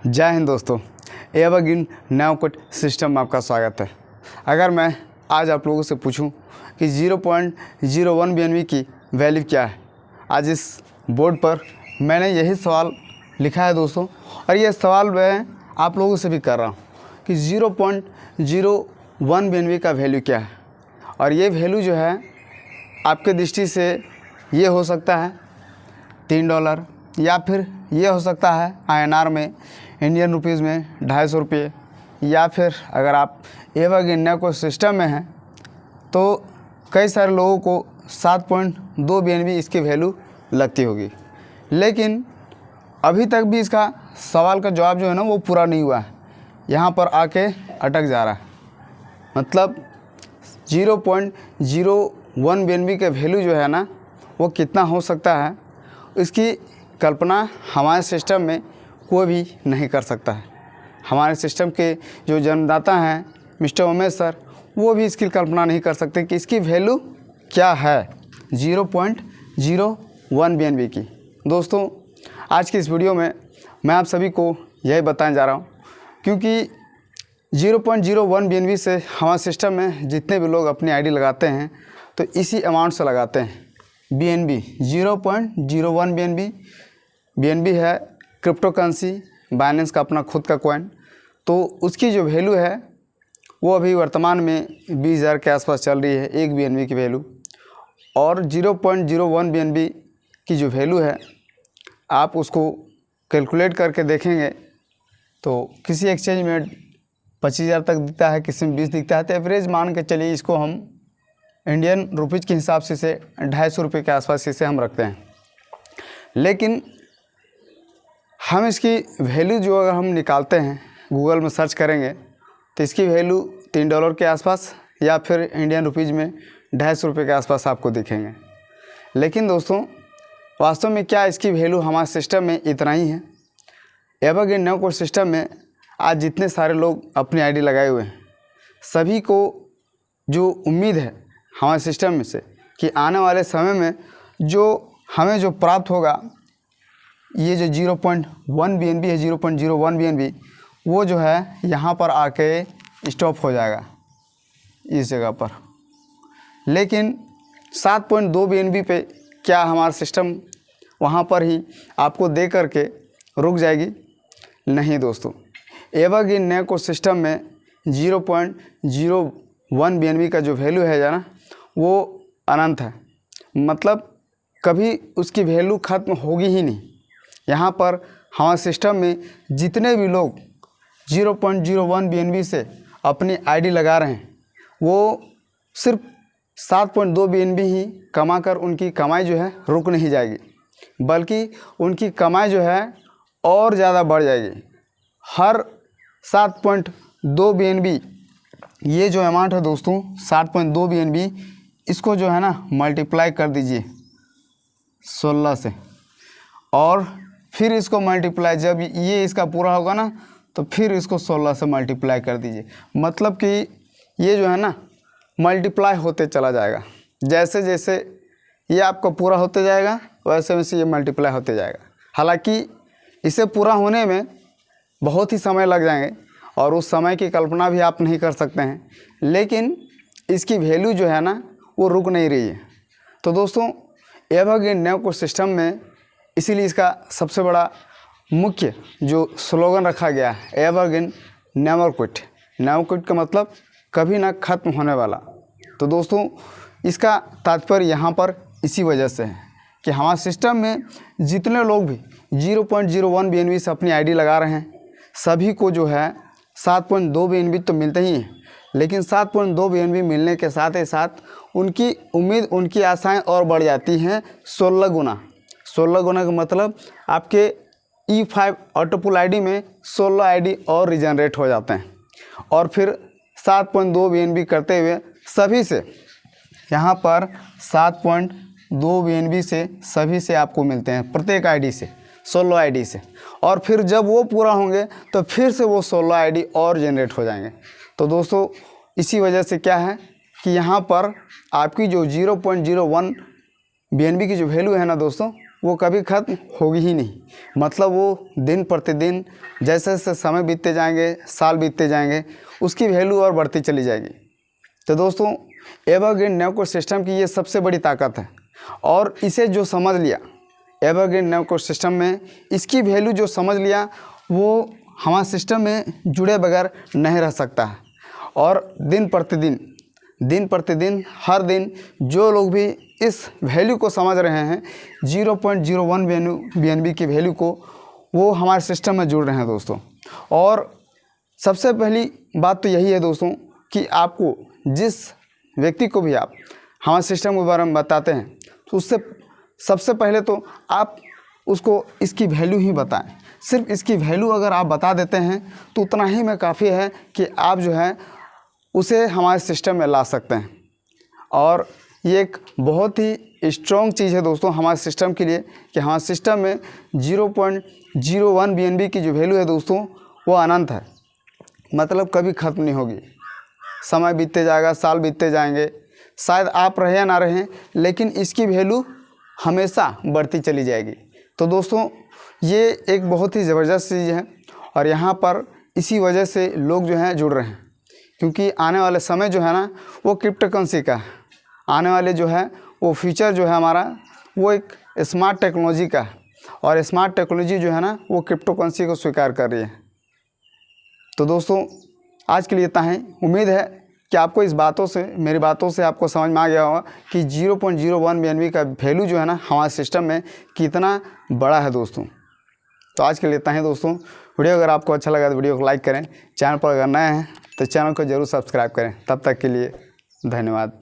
जय हिंद दोस्तों, evergreen नैनोकिट system में आपका स्वागत है। अगर मैं आज आप लोगों से पूछूं कि 0.01 BNV की वैल्यू क्या है, आज इस बोर्ड पर मैंने यही सवाल लिखा है दोस्तों, और यह सवाल मैं आप लोगों से भी कर रहा हूं कि 0.01 BNV का वैल्यू क्या है। और ये वैल्यू जो है आपके दृष्टि से ये हो सकता है $3, या फिर ये हो सकता है INR में, इंडियन रुपीज़ में 250 रुपये, या फिर अगर आप एवरग्रीन नैनोकिट सिस्टम में हैं तो कई सारे लोगों को 7.2 BNV इसकी वैल्यू लगती होगी। लेकिन अभी तक भी इसका सवाल का जवाब जो है ना वो पूरा नहीं हुआ है, यहाँ पर आके अटक जा रहा है। मतलब 0.01 BNV के वैल्यू जो है ना वो कितना हो सकता है, इसकी कल्पना हमारे सिस्टम में कोई भी नहीं कर सकता है। हमारे सिस्टम के जो जन्मदाता हैं मिस्टर उमेश सर, वो भी इसकी कल्पना नहीं कर सकते कि इसकी वैल्यू क्या है 0.01 BNV की। दोस्तों, आज की इस वीडियो में मैं आप सभी को यही बताने जा रहा हूँ, क्योंकि 0.01 BNV से हमारे सिस्टम में जितने भी लोग अपनी आईडी लगाते हैं तो इसी अमाउंट से लगाते हैं। BNB 0.01 BNB है क्रिप्टो करेंसी, बाइनेंस का अपना खुद का कॉइन। तो उसकी जो वैल्यू है वो अभी वर्तमान में 20,000 के आसपास चल रही है एक BNB की वैल्यू। और 0.01 BNB की जो वैल्यू है आप उसको कैलकुलेट करके देखेंगे तो किसी एक्सचेंज में 25,000 तक दिखता है, किसी में 20 दिखता है। तो एवरेज मान के चलिए इसको हम इंडियन रुपीज़ के हिसाब से इसे 250 रुपये के आसपास इसे हम रखते हैं। लेकिन हम इसकी वैल्यू जो अगर हम निकालते हैं, गूगल में सर्च करेंगे तो इसकी वैल्यू $3 के आसपास या फिर इंडियन रुपीज़ में 250 रुपये के आसपास आपको दिखेंगे। लेकिन दोस्तों, वास्तव में क्या इसकी वैल्यू हमारे सिस्टम में इतना ही है? एवरग्रीन नैनोकिट सिस्टम में आज जितने सारे लोग अपनी आईडी लगाए हुए हैं, सभी को जो उम्मीद है हमारे सिस्टम में से कि आने वाले समय में जो हमें जो प्राप्त होगा, ये जो 0.1 BNB है, 0.01 BNB, वो जो है यहाँ पर आके स्टॉप हो जाएगा इस जगह पर। लेकिन 7.2 BNB पे क्या हमारा सिस्टम वहाँ पर ही आपको दे करके रुक जाएगी? नहीं दोस्तों, एवरग्रीन नैनोकिट सिस्टम में 0.01 BNB का जो वैल्यू है ना वो अनंत है। मतलब कभी उसकी वैल्यू ख़त्म होगी ही नहीं। यहाँ पर हमारे सिस्टम में जितने भी लोग 0.01 BNB से अपनी आईडी लगा रहे हैं वो सिर्फ 7.2 BNB ही कमा कर उनकी कमाई जो है रुक नहीं जाएगी, बल्कि उनकी कमाई जो है और ज़्यादा बढ़ जाएगी। हर 7.2 BNB ये जो अमाउंट है दोस्तों 7.2 BNB, इसको जो है ना मल्टीप्लाई कर दीजिए 16 से, और फिर इसको मल्टीप्लाई, जब ये इसका पूरा होगा ना तो फिर इसको 16 से मल्टीप्लाई कर दीजिए। मतलब कि ये जो है ना मल्टीप्लाई होते चला जाएगा। जैसे जैसे ये आपका पूरा होते जाएगा वैसे वैसे ये मल्टीप्लाई होते जाएगा। हालांकि इसे पूरा होने में बहुत ही समय लग जाएंगे और उस समय की कल्पना भी आप नहीं कर सकते हैं, लेकिन इसकी वैल्यू जो है ना वो रुक नहीं रही है। तो दोस्तों, एवरग्रीन नैनोकिट सिस्टम में इसीलिए इसका सबसे बड़ा मुख्य जो स्लोगन रखा गया है एवरग्रीन नैनोकिट। नैनोकिट का मतलब कभी ना ख़त्म होने वाला। तो दोस्तों, इसका तात्पर्य यहाँ पर इसी वजह से है कि हमारे सिस्टम में जितने लोग भी 0.01 BNB से अपनी आईडी लगा रहे हैं, सभी को जो है 7.2 BNB तो मिलते ही हैं, लेकिन 7.2 BNB मिलने के साथ ही साथ उनकी उम्मीद, उनकी आशाएं और बढ़ जाती हैं 16 गुना। 16 गुना का मतलब आपके E5 ऑटोपुल आईडी में 16 आईडी और रिजनरेट हो जाते हैं, और फिर 7.2 BNB करते हुए सभी से यहाँ पर 7.2 BNB से सभी से आपको मिलते हैं, प्रत्येक आईडी से 16 आईडी से। और फिर जब वो पूरा होंगे तो फिर से वो 16 आईडी और जनरेट हो जाएंगे। तो दोस्तों, इसी वजह से क्या है कि यहाँ पर आपकी जो 0.01 BNB की जो वैल्यू है ना दोस्तों, वो कभी ख़त्म होगी ही नहीं। मतलब वो दिन प्रतिदिन जैसे जैसे समय बीतते जाएंगे, साल बीतते जाएंगे, उसकी वैल्यू और बढ़ती चली जाएगी। तो दोस्तों, एवरग्रीन नेमकोड सिस्टम की ये सबसे बड़ी ताकत है, और इसे जो समझ लिया एवरग्रीन नेमकोड सिस्टम में, इसकी वैल्यू जो समझ लिया, वो हमारे सिस्टम में जुड़े बगैर नहीं रह सकता है। और दिन प्रतिदिन हर दिन जो लोग भी इस वैल्यू को समझ रहे हैं, 0.01 BNB की वैल्यू को, वो हमारे सिस्टम में जुड़ रहे हैं दोस्तों। और सबसे पहली बात तो यही है दोस्तों कि आपको जिस व्यक्ति को भी आप हमारे सिस्टम के बारे में बताते हैं, तो उससे सबसे पहले तो आप उसको इसकी वैल्यू ही बताएं। सिर्फ इसकी वैल्यू अगर आप बता देते हैं तो उतना ही में काफ़ी है कि आप जो है उसे हमारे सिस्टम में ला सकते हैं। और ये एक बहुत ही स्ट्रॉन्ग चीज़ है दोस्तों हमारे सिस्टम के लिए कि हमारे सिस्टम में 0.01 BNB की जो वैल्यू है दोस्तों, वो अनंत है। मतलब कभी ख़त्म नहीं होगी। समय बीतते जाएगा, साल बीतते जाएंगे, शायद आप रहे या ना रहें, लेकिन इसकी वैल्यू हमेशा बढ़ती चली जाएगी। तो दोस्तों, ये एक बहुत ही ज़बरदस्त चीज़ है, और यहाँ पर इसी वजह से लोग जो हैं जुड़ रहे हैं, क्योंकि आने वाले समय जो है ना, वो क्रिप्टो करेंसी का है। आने वाले जो है वो फ्यूचर जो है हमारा, वो एक स्मार्ट टेक्नोलॉजी का है, और स्मार्ट टेक्नोलॉजी जो है ना, वो क्रिप्टो करेंसी को स्वीकार कर रही है। तो दोस्तों, आज के लिए इतना ही। उम्मीद है कि आपको इस बातों से, मेरी बातों से आपको समझ में आ गया होगा कि 0.01 BNB का वैल्यू जो है ना, हमारे सिस्टम में कितना बड़ा है दोस्तों। तो आज के लिए इतना ही दोस्तों। वीडियो अगर आपको अच्छा लगा तो वीडियो को लाइक करें। चैनल पर अगर नए हैं तो चैनल को ज़रूर सब्सक्राइब करें। तब तक के लिए धन्यवाद।